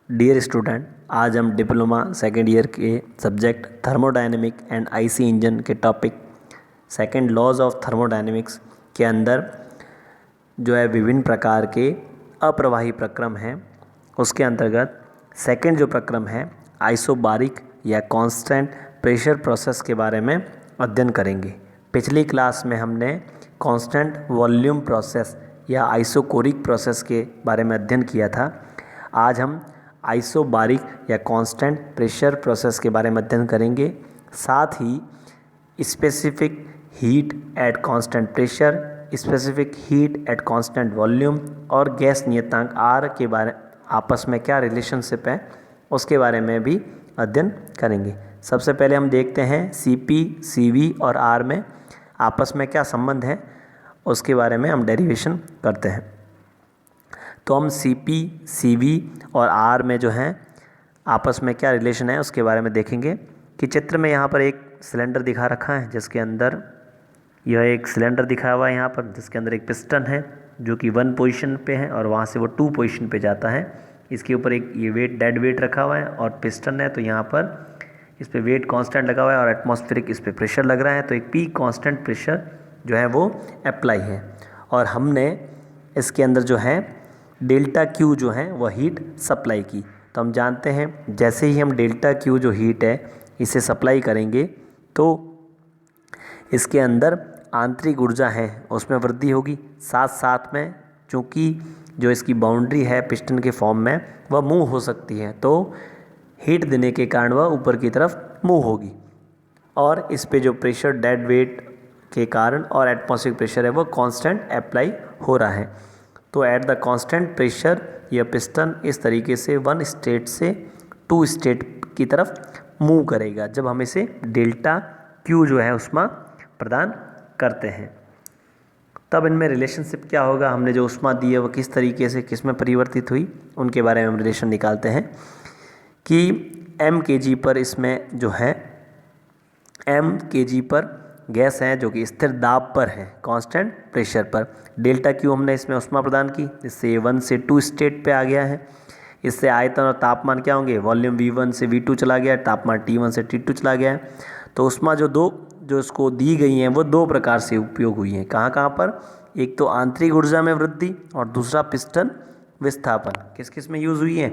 Dear student, आज हम diploma second year के subject thermodynamic and IC engine के topic second laws of thermodynamics के अंदर जो है विभिन्न प्रकार के अप्रवाही प्रक्रम हैं, उसके अंतर्गत सेकेंड जो प्रक्रम है आइसोबारिक या कांस्टेंट प्रेशर प्रोसेस के बारे में अध्ययन करेंगे। पिछली क्लास में हमने कांस्टेंट वॉल्यूम प्रोसेस या आइसोकोरिक प्रोसेस के बारे में अध्ययन किया था। आज हम आइसोबारिक या कांस्टेंट प्रेशर प्रोसेस के बारे में अध्ययन करेंगे। साथ ही specific heat at constant pressure, specific heat at constant volume और गैस नियतांक आर के बारे आपस में क्या रिलेशनशिप है उसके बारे में भी अध्ययन करेंगे। सबसे पहले हम देखते हैं सीपी, सीवी और आर में आपस में क्या संबंध है, उसके बारे में हम डेरिवेशन करते हैं। तो हम सीपी, सीवी और आर में जो हैं आपस में क्या रिलेशन है उसके बारे में देखेंगे कि चित्र में यहाँ पर एक सिलेंडर दिखा रखा है, जिसके अंदर यह एक सिलेंडर दिखाया हुआ है यहाँ पर, जिसके अंदर एक पिस्टन है जो कि 1 पोजीशन पे है और वहाँ से वो 2 पोजीशन पे जाता है। इसके ऊपर एक ये वेट, डेड वेट रखा हुआ है और पिस्टन है, तो यहाँ पर इस पर वेट कांस्टेंट लगा हुआ है और एटमॉस्फेरिक इस पर प्रेशर लग रहा है, तो एक पी कांस्टेंट प्रेशर जो है वो अप्लाई है। और हमने इसके अंदर जो है डेल्टा क्यू जो है वह हीट सप्लाई की। तो हम जानते हैं जैसे ही हम डेल्टा क्यू जो हीट है इसे सप्लाई करेंगे तो इसके अंदर आंतरिक ऊर्जा है उसमें वृद्धि होगी। साथ साथ में चूँकि जो इसकी बाउंड्री है पिस्टन के फॉर्म में वह मूव हो सकती है, तो हीट देने के कारण वह ऊपर की तरफ मूव होगी और इस पे जो प्रेशर डेड वेट के कारण और एटमॉस्फेरिक प्रेशर है वो कांस्टेंट अप्लाई हो रहा है। तो एट द कांस्टेंट प्रेशर यह पिस्टन इस तरीके से 1 स्टेट से 2 स्टेट की तरफ मूव करेगा जब हम इसे डेल्टा क्यू जो है उष्मा प्रदान करते हैं। तब इनमें रिलेशनशिप क्या होगा, हमने जो उष्मा दी है वो किस तरीके से किस में परिवर्तित हुई उनके बारे में हम रिलेशन निकालते हैं कि m kg पर इसमें जो है m kg पर गैस है जो कि स्थिर दाब पर है कांस्टेंट प्रेशर पर। डेल्टा क्यू हमने इसमें उष्मा प्रदान की, इससे 1 से 2 स्टेट पे आ गया है। इससे आयतन और तापमान क्या होंगे, वॉल्यूम V1 से V2 चला गया है, तापमान T1 से T2 चला गया है। तो उष्मा जो इसको दी गई हैं वो 2 प्रकार से उपयोग हुई हैं। कहाँ कहाँ पर, एक तो आंतरिक ऊर्जा में वृद्धि और दूसरा पिस्टन विस्थापन। किस किस में यूज़ हुई है,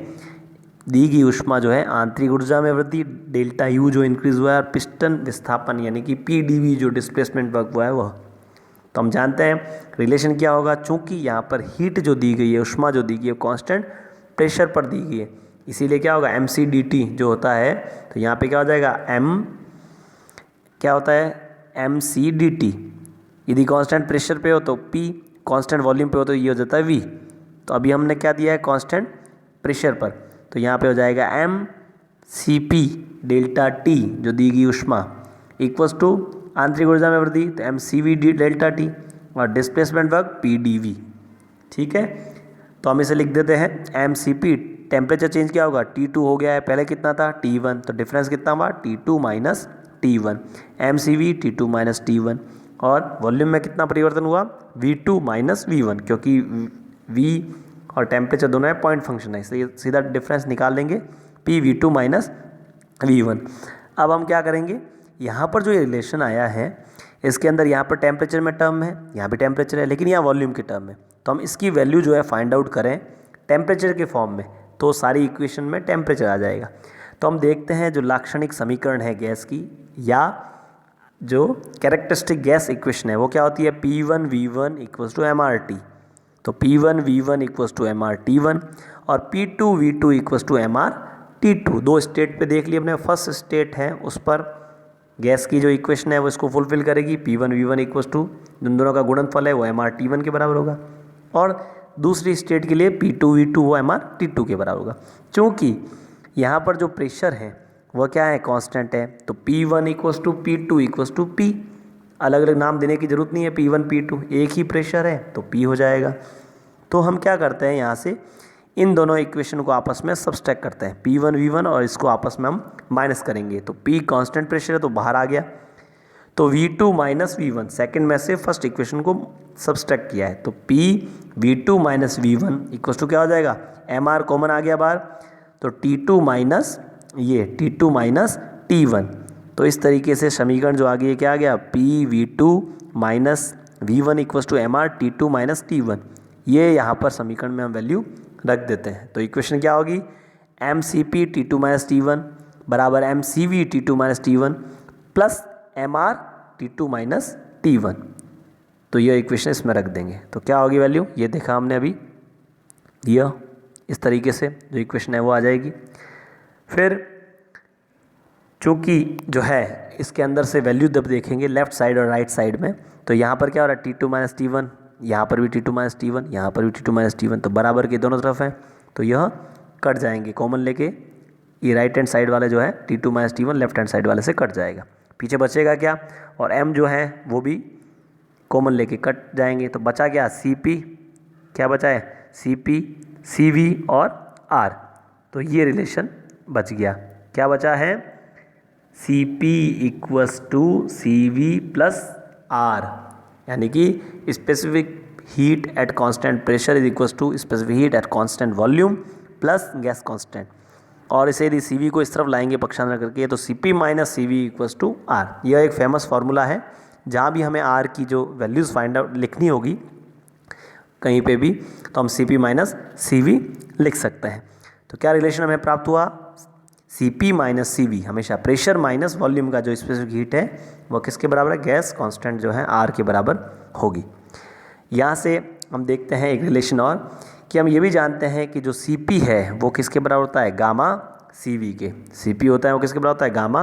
दी गई उष्मा जो है आंतरिक ऊर्जा में वृद्धि डेल्टा यू जो इंक्रीज़ हुआ है और पिस्टन विस्थापन यानी कि PdV जो डिस्प्लेसमेंट वर्क हुआ है वह। तो हम जानते हैं रिलेशन क्या होगा, चूँकि यहाँ पर हीट जो दी गई है, उष्मा जो दी गई है कांस्टेंट प्रेशर पर दी गई है, इसीलिए क्या होगा mc/dt जो होता है, तो यहाँ पे क्या हो जाएगा m क्या होता है mc/dt। यदि कांस्टेंट प्रेशर पे हो तो p, कांस्टेंट वॉल्यूम पे हो तो ये हो जाता है v। तो अभी हमने क्या दिया है कांस्टेंट प्रेशर पर, तो यहाँ पे हो जाएगा mcp डेल्टा t जो दी गई उष्मा इक्वल्स टू आंतरिक ऊर्जा में वृद्धि तो mcv डेल्टा t और डिस्प्लेसमेंट वर्क pdv। ठीक है, तो हम इसे लिख देते हैं mcp। टेम्परेचर चेंज क्या होगा, T2 हो गया है, पहले कितना था T1, तो डिफरेंस कितना हुआ T2 minus T1। mcv T2 minus T1 और वॉल्यूम में कितना परिवर्तन हुआ V2 माइनस V1, क्योंकि V और टेम्परेचर दोनों है पॉइंट फंक्शन है, इसलिए सीधा डिफरेंस निकाल लेंगे PV2 माइनस V1। अब हम क्या करेंगे, यहाँ पर जो ये रिलेशन आया है इसके अंदर यहाँ पर टेम्परेचर में टर्म है, यहाँ भी टेम्परेचर है, लेकिन यहाँ वॉल्यूम की टर्म है। तो हम इसकी वैल्यू जो है फाइंड आउट करें टेम्परेचर के फॉर्म में, तो सारी इक्वेशन में टेम्परेचर आ जाएगा। तो हम देखते हैं जो लाक्षणिक समीकरण है गैस की या जो कैरेक्टरिस्टिक गैस इक्वेशन है वो क्या होती है, P1V1 इक्वल्स टू MRT। तो P1V1 इक्वल्स टू MRT1 और P2V2 equals to MRT2। 2 state पे देख लिए अपने, फर्स्ट स्टेट है उस पर गैस की जो इक्वेशन है वो इसको फुलफिल करेगी। P1V1 इक्वल्स टू जिन दोनों का गुणनफल है वो MRT1 के बराबर होगा और दूसरी स्टेट के लिए P2V2 वो MRT2 के बराबर होगा। चूँकि यहाँ पर जो प्रेशर है वह क्या है, कांस्टेंट है, तो P1 equals to P2 equals to P। अलग अलग नाम देने की ज़रूरत नहीं है, P1 P2 एक ही प्रेशर है तो P हो जाएगा। तो हम क्या करते हैं, यहाँ से इन दोनों इक्वेशन को आपस में सब्सट्रैक्ट करते हैं, P1V1 और इसको आपस में हम माइनस करेंगे, तो P कांस्टेंट प्रेशर है तो बाहर आ गया, तो V2 माइनस V1 सेकेंड में से फर्स्ट इक्वेशन को सब्सट्रैक्ट किया है, तो P V2 minus V1 equals to क्या हो जाएगा, MR कॉमन आ गया बाहर, तो T2 माइनस ये T2 माइनस T1। तो इस तरीके से समीकरण जो आ गया क्या आ गया, PV2 minus V1 equal to MR T2 minus T1। ये यहाँ पर समीकरण में हम वैल्यू रख देते हैं। तो इक्वेशन क्या होगी, MCP T2 माइनस T1 बराबर MCV T2 minus T1 plus MR T2 minus T1। तो ये इक्वेशन इसमें रख देंगे तो क्या होगी वैल्यू, ये देखा हमने अभी, यह इस तरीके से जो इक्वेशन है वो आ जाएगी। फिर चूँकि जो है इसके अंदर से वैल्यू जब देखेंगे लेफ्ट साइड और राइट साइड में, तो यहाँ पर क्या हो रहा है T2 माइनस T1, यहाँ पर भी T2 माइनस T1, यहाँ पर भी T2 माइनस T1, तो बराबर के दोनों तरफ है तो यह कट जाएंगे, कॉमन लेके ये राइट हैंड साइड वाले जो है T2 minus T1 left hand side वाले से कट जाएगा, पीछे बचेगा क्या, और M जो है वो भी कॉमन लेके कट जाएंगे। तो बचा क्या, CP, क्या बचा है CP, CV और R। तो ये रिलेशन बच गया, क्या बचा है CP equals to CV plus R, यानी कि specific heat at constant pressure is equals to specific heat at constant volume plus gas constant. और इसे यदि CV को इस तरफ लाएंगे पक्षांतर करके तो CP minus CV equals to R। यह एक फेमस फार्मूला है, जहाँ भी हमें R की जो वैल्यूज़ फाइंड आउट लिखनी होगी कहीं पे भी, तो हम CP माइनस CV लिख सकते हैं। तो क्या रिलेशन हमें प्राप्त हुआ, CP माइनस CV हमेशा प्रेशर माइनस वॉल्यूम का जो स्पेसिफिक हीट है वो किसके बराबर है, गैस कांस्टेंट जो है R के बराबर होगी। यहाँ से हम देखते हैं एक रिलेशन और, कि हम ये भी जानते हैं कि जो CP है वो किसके बराबर होता है, गामा CV के। CP होता है वो किसके बराबर होता है, गामा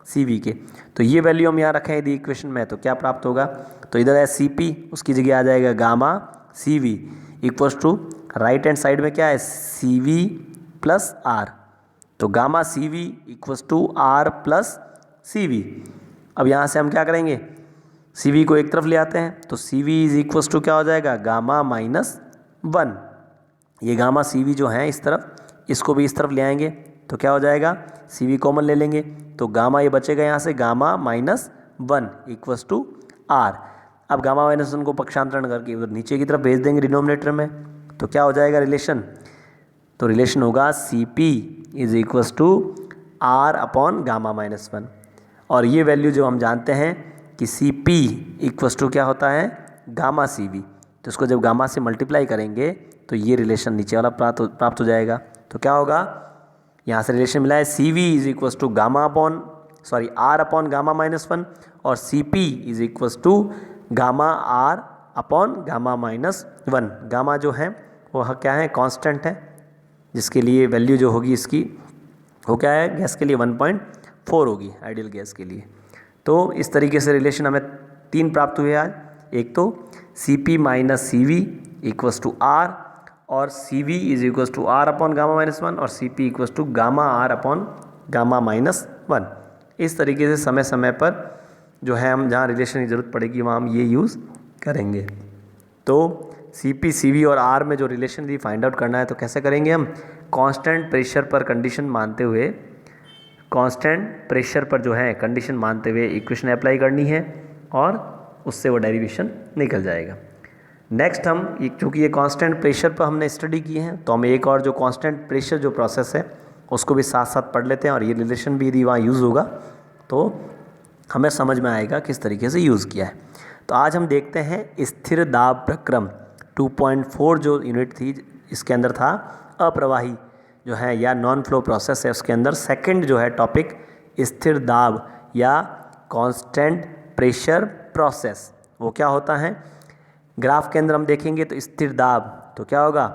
CV के। तो ये वैल्यू हम यहाँ रखें यदि इक्वेशन में, तो क्या प्राप्त होगा, तो इधर है CP, उसकी जगह आ जाएगा gamma CV equals to right hand side में क्या है CV प्लस R। तो gamma CV equals to R plus CV। अब यहाँ से हम क्या करेंगे, CV को एक तरफ ले आते हैं, तो CV इज इक्वल्स टू क्या हो जाएगा, गामा माइनस 1। ये गामा CV जो है इस तरफ, इसको भी इस तरफ ले आएंगे तो क्या हो जाएगा, CV कॉमन ले लेंगे तो गामा ये बचेगा यहाँ से gamma minus 1 equals to R। अब गामा माइनस 1 को पक्षांतरण करके उधर नीचे की तरफ भेज देंगे डिनोमिनेटर में, तो क्या हो जाएगा रिलेशन, तो रिलेशन होगा CP is equals to R upon gamma minus 1। और ये वैल्यू जो हम जानते हैं कि CP इक्वल्स टू क्या होता है, गामा CV, तो इसको जब गामा से मल्टीप्लाई करेंगे तो ये रिलेशन नीचे वाला प्राप्त हो जाएगा। तो क्या होगा, यहाँ से रिलेशन मिला है CV is equals to R upon gamma minus 1 और CP is equals to gamma R upon gamma minus 1। Gamma जो है वो क्या है, कांस्टेंट है, जिसके लिए वैल्यू जो होगी इसकी वो क्या है, गैस के लिए 1.4 होगी, आइडियल गैस के लिए। तो इस तरीके से रिलेशन हमें 3 प्राप्त हुए आज। एक तो CP minus CV equals to R, और CV is equals to R upon gamma minus 1 और CP equals to gamma R upon gamma minus 1। इस तरीके से समय समय पर जो है हम जहाँ रिलेशन की ज़रूरत पड़ेगी वहाँ हम ये यूज़ करेंगे। तो CP CV और R में जो रिलेशन भी फाइंड आउट करना है तो कैसे करेंगे हम, कांस्टेंट प्रेशर पर कंडीशन मानते हुए, कांस्टेंट प्रेशर पर जो है कंडीशन मानते हुए इक्वेशन अप्लाई करनी है और उससे वो डेरिवेशन निकल जाएगा। नेक्स्ट हम चूँकि ये कांस्टेंट प्रेशर पर हमने स्टडी की है तो हम एक और जो कांस्टेंट प्रेशर जो प्रोसेस है उसको भी साथ साथ पढ़ लेते हैं, और ये रिलेशन भी यदि वहाँ यूज़ होगा तो हमें समझ में आएगा किस तरीके से यूज़ किया है। तो आज हम देखते हैं स्थिर दाब प्रक्रम 2.4 जो यूनिट थी, इसके अंदर था अप्रवाही जो है या नॉन फ्लो प्रोसेस है, उसके अंदर सेकंड जो है टॉपिक स्थिर दाब या कांस्टेंट प्रेशर प्रोसेस। वो क्या होता है, ग्राफ के अंदर हम देखेंगे तो स्थिर दाब, तो क्या होगा,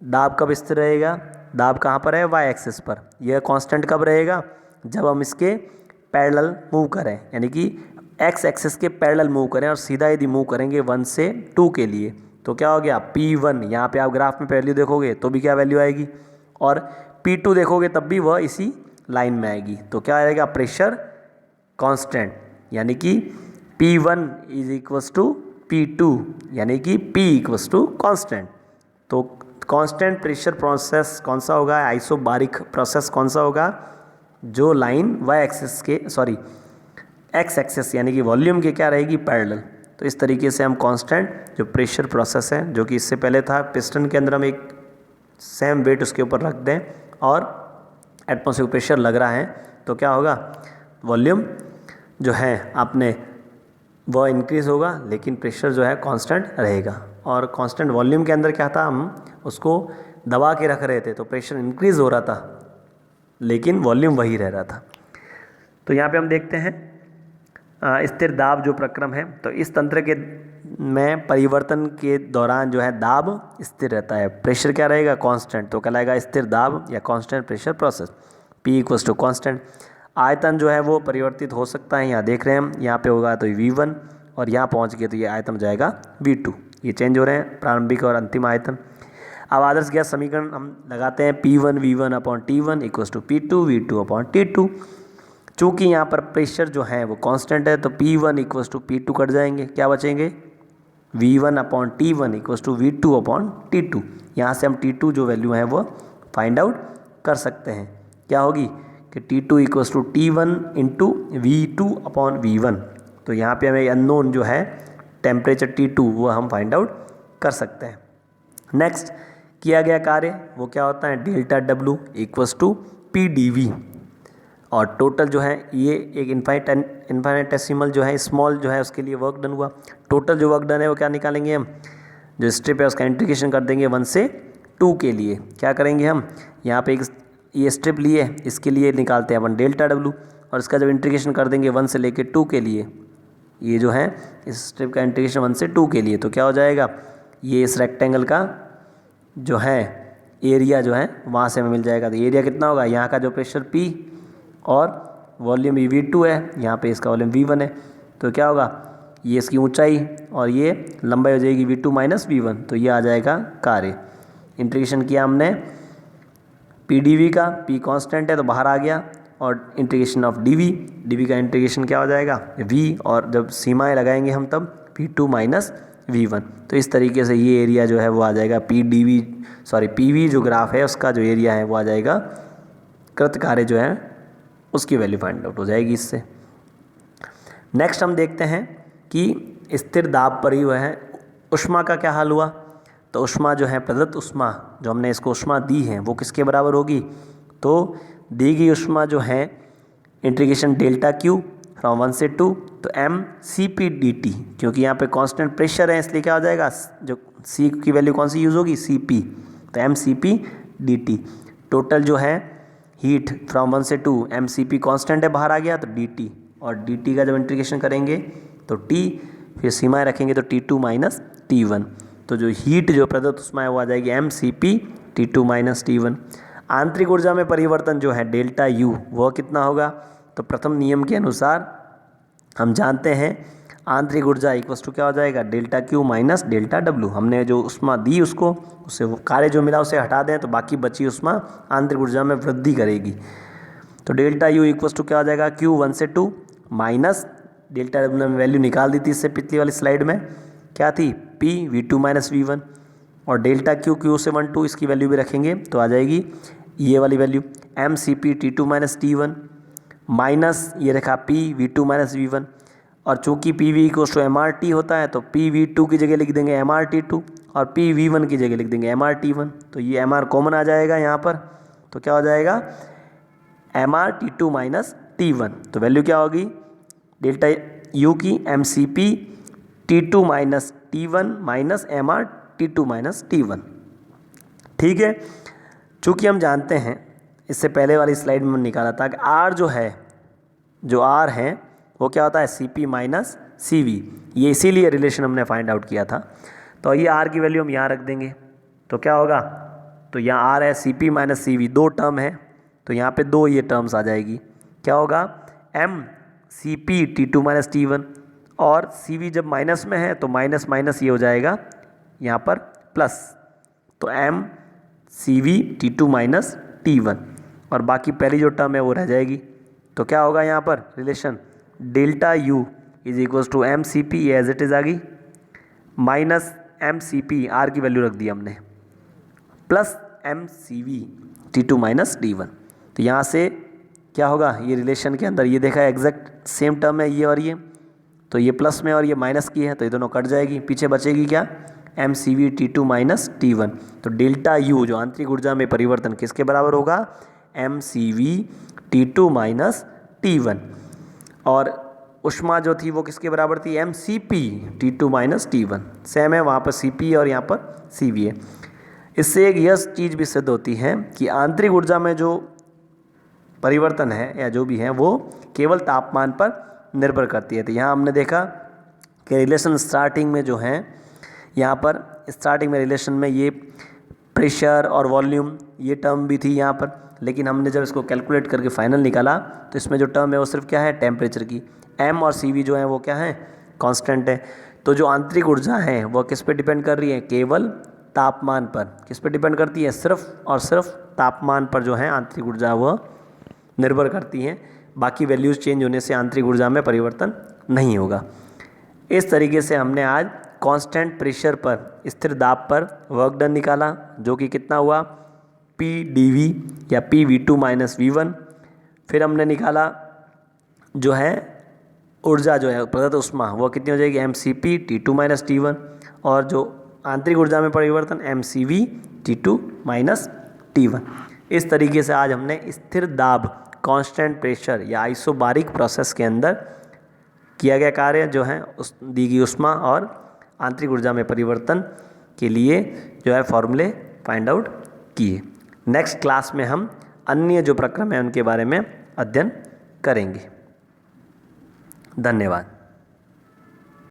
दाब कब स्थिर रहेगा, दाब कहाँ पर है, वाई एक्सिस पर। यह कांस्टेंट कब रहेगा, जब हम इसके पैरेलल मूव करें, यानी कि एक्स एक्सिस के पैरेलल मूव करें और सीधा यदि मूव करेंगे 1 से 2 के लिए तो क्या हो गया P1। यहाँ पे आप ग्राफ में वैल्यू देखोगे तो भी क्या वैल्यू आएगी, और P2 देखोगे तब भी वह इसी लाइन में आएगी। तो क्या आएगा, प्रेशर कांस्टेंट, यानी कि P1 is equals to P2, यानी कि P इक्वल्स टू कांस्टेंट। तो कांस्टेंट प्रेशर प्रोसेस कौन सा होगा, आइसोबारिक प्रोसेस कौन सा होगा, जो लाइन वाई एक्सिस के एक्स एक्सिस यानी कि वॉल्यूम के क्या रहेगी, पैरेलल। तो इस तरीके से हम कांस्टेंट जो प्रेशर प्रोसेस है, जो कि इससे पहले था पिस्टन के अंदर हम एक सेम वेट उसके ऊपर रख दें और एटमॉस्फेरिक प्रेशर लग रहा है, तो क्या होगा, वॉल्यूम जो है आपने वो इंक्रीज़ होगा लेकिन प्रेशर जो है कांस्टेंट रहेगा। और कांस्टेंट वॉल्यूम के अंदर क्या था, हम उसको दबा के रख रहे थे तो प्रेशर इंक्रीज़ हो रहा था लेकिन वॉल्यूम वही रह रहा था। तो यहाँ पे हम देखते हैं स्थिर दाब जो प्रक्रम है, तो इस तंत्र के में परिवर्तन के दौरान जो है दाब स्थिर रहता है, प्रेशर क्या रहेगा, कांस्टेंट, तो कहलाएगा स्थिर दाब या constant pressure process. P equals to constant. आयतन जो है वो परिवर्तित हो सकता है, यहाँ देख रहे हैं हम, यहाँ पे होगा तो V1 और यहाँ पहुँच गए तो ये आयतन हो जाएगा V2। ये चेंज हो रहे हैं प्रारंभिक और अंतिम आयतन। अब आदर्श गैस समीकरण हम लगाते हैं, P1 V1 upon T1 equals to P2 V2 upon T2। चूँकि यहाँ पर प्रेशर जो है वो कांस्टेंट है तो P1 equals to P2 cut जाएंगे, क्या बचेंगे, V1 upon T1 equals to V2 upon T2। यहाँ से हम T2 जो वैल्यू है वो फाइंड आउट कर सकते हैं, क्या होगी कि T2 equals to T1 into V2 upon V1। तो यहाँ पे हमें अननोन जो है टेम्परेचर T2 वो हम फाइंड आउट कर सकते हैं। नेक्स्ट किया गया कार्य वो क्या होता है, delta W equals to PdV, और टोटल जो है ये एक इन्फाइनेटेसिमल जो है स्मॉल जो है उसके लिए वर्क डन हुआ। टोटल जो वर्क डन है वो क्या निकालेंगे हम, जो स्ट्रिप है उसका इंटीग्रेशन कर देंगे 1 से 2 के लिए। क्या करेंगे हम, यहाँ पे एक ये स्ट्रिप लिए, इसके लिए निकालते हैं अपन डेल्टा W, और इसका जब इंटीग्रेशन कर देंगे 1 से लेके 2 के लिए, ये जो है इस स्ट्रिप का इंटीग्रेशन 1 से 2 के लिए, तो क्या हो जाएगा, ये इस रेक्टेंगल का जो है एरिया जो है वहाँ से हमें मिल जाएगा। तो एरिया कितना होगा, यहाँ का जो प्रेशर P और वॉल्यूम V2 है, यहाँ पे इसका वॉल्यूम V1 है, तो क्या होगा, ये इसकी ऊंचाई और ये लंबाई हो जाएगी V2 माइनस V1, तो ये आ जाएगा कार्य। इंटीग्रेशन किया हमने PdV का, P कांस्टेंट है तो बाहर आ गया, और इंटीग्रेशन ऑफ dV का इंटीग्रेशन क्या हो जाएगा V, और जब सीमाएं लगाएंगे हम तब V2 माइनस V1। तो इस तरीके से ये एरिया जो है वो आ जाएगा PV जो ग्राफ है उसका जो एरिया है वो आ जाएगा, कृत कार्य जो है उसकी वैल्यू फाइंड आउट हो जाएगी इससे। नेक्स्ट हम देखते हैं कि स्थिर दाब पर ही वह है ऊष्मा का क्या हाल हुआ। तो ऊष्मा जो है प्रदत्त ऊष्मा, जो हमने इसको ऊष्मा दी है वो किसके बराबर होगी, तो दी गई ऊष्मा जो है इंटीग्रेशन डेल्टा Q फ्रॉम 1 से 2 तो mCp dt, क्योंकि यहाँ पे कांस्टेंट प्रेशर है इसलिए क्या हो जाएगा, जो C की वैल्यू कौन सी यूज़ होगी, Cp, तो mCp dt। टोटल जो है हीट फ्रॉम 1 से 2 mCp कांस्टेंट है बाहर आ गया तो dt, और dt का जब इंटीग्रेशन करेंगे तो T, फिर सीमाएं रखेंगे तो T2 माइनस T1, तो जो हीट जो प्रदत्त ऊष्मा है वो आ जाएगी mCp T2 माइनस T1। आंतरिक ऊर्जा में परिवर्तन जो है डेल्टा U वह कितना होगा, तो प्रथम नियम के अनुसार हम जानते हैं आंतरिक ऊर्जा इक्वल्स टू क्या हो जाएगा, delta Q minus delta W। हमने जो ऊष्मा दी उसको, उससे वो कार्य जो मिला उसे हटा दें तो बाकी बची ऊष्मा आंतरिक ऊर्जा में वृद्धि करेगी। तो डेल्टा U इक्वल्स टू क्या हो जाएगा, Q 1 से 2 माइनस डेल्टा W ने वैल्यू निकाल दी थी इससे पिछली वाली स्लाइड में, क्या थी, P V2 माइनस V1, और डेल्टा Q से 1 2 इसकी वैल्यू भी रखेंगे तो आ जाएगी ये वाली value mCp T2 minus T1 minus ये रखा P V2 माइनस V1, और चूँकि PV इक्वल्स टू MRT होता है तो PV2 की जगह लिख देंगे MRT2 और PV1 की जगह लिख देंगे MRT1, तो ये MR कॉमन आ जाएगा यहाँ पर, तो क्या हो जाएगा MRT2 माइनस T1। तो वैल्यू क्या होगी डेल्टा U की mCp T2 minus T1 minus MRT2 minus T1। ठीक है, चूँकि हम जानते हैं इससे पहले वाली स्लाइड में निकाला था कि R जो है, जो R है वो क्या होता है Cp माइनस Cv, ये इसीलिए रिलेशन हमने फाइंड आउट किया था। तो ये R की वैल्यू हम यहाँ रख देंगे तो क्या होगा, तो यहाँ R है Cp माइनस Cv, दो टर्म है तो यहाँ पे दो ये टर्म्स आ जाएगी, क्या होगा mCp T2 माइनस T1, और Cv जब माइनस में है तो माइनस माइनस ये हो जाएगा यहाँ पर प्लस, तो mCv T2 माइनस T1, और बाकी पहली जो टर्म है वो रह जाएगी। तो क्या होगा यहाँ पर relation delta U is equals to mCp, ये एज इट इज़ आ गई, माइनस mCp R की वैल्यू रख दी हमने, plus mCv T2 minus T1। तो यहाँ से क्या होगा, ये रिलेशन के अंदर ये देखा है एग्जैक्ट सेम टर्म है ये और ये, तो ये प्लस में और ये माइनस की है तो ये दोनों कट जाएगी, पीछे बचेगी क्या mCv T2 माइनस T1। तो डेल्टा U जो आंतरिक ऊर्जा में परिवर्तन किसके बराबर होगा, mCv T2 माइनस T1। और ऊष्मा जो थी वो किसके बराबर थी, mCp T2 minus T1। Same है, वहाँ पर Cp और यहाँ पर Cv है। इससे एक यह चीज़ भी सिद्ध होती है कि आंतरिक ऊर्जा में जो परिवर्तन है या जो भी है वो केवल तापमान पर निर्भर करती है। तो यहाँ हमने देखा कि रिलेशन स्टार्टिंग में जो है, यहाँ पर स्टार्टिंग में रिलेशन में ये प्रेशर और वॉल्यूम ये टर्म भी थी यहाँ पर, लेकिन हमने जब इसको कैलकुलेट करके फाइनल निकाला तो इसमें जो टर्म है वो सिर्फ क्या है, टेम्परेचर की। m और Cv जो है वो क्या है, कांस्टेंट है। तो जो आंतरिक ऊर्जा है वो किस पे डिपेंड कर रही है, केवल तापमान पर। किस पे डिपेंड करती है, सिर्फ और सिर्फ तापमान पर जो है आंतरिक ऊर्जा वो निर्भर करती हैं। बाकी वैल्यूज़ चेंज होने से आंतरिक ऊर्जा में परिवर्तन नहीं होगा। इस तरीके से हमने आज कांस्टेंट प्रेशर पर, स्थिर दाब पर वर्क डन निकाला, जो कि कितना हुआ, PdV या PV2 माइनस V1। फिर हमने निकाला जो है ऊर्जा जो है प्रदत्त ऊष्मा वो कितनी हो जाएगी, mCp T2 माइनस T1। और जो आंतरिक ऊर्जा में परिवर्तन mCv T2 माइनस T1। इस तरीके से आज हमने स्थिर दाब, कांस्टेंट प्रेशर या आइसोबारिक प्रोसेस के अंदर किया गया कार्य जो है उस दी गई ऊष्मा और आंतरिक ऊर्जा में परिवर्तन के लिए जो है फॉर्मूले फाइंड आउट किए। नेक्स्ट क्लास में हम अन्य जो प्रक्रम है उनके बारे में अध्ययन करेंगे। धन्यवाद।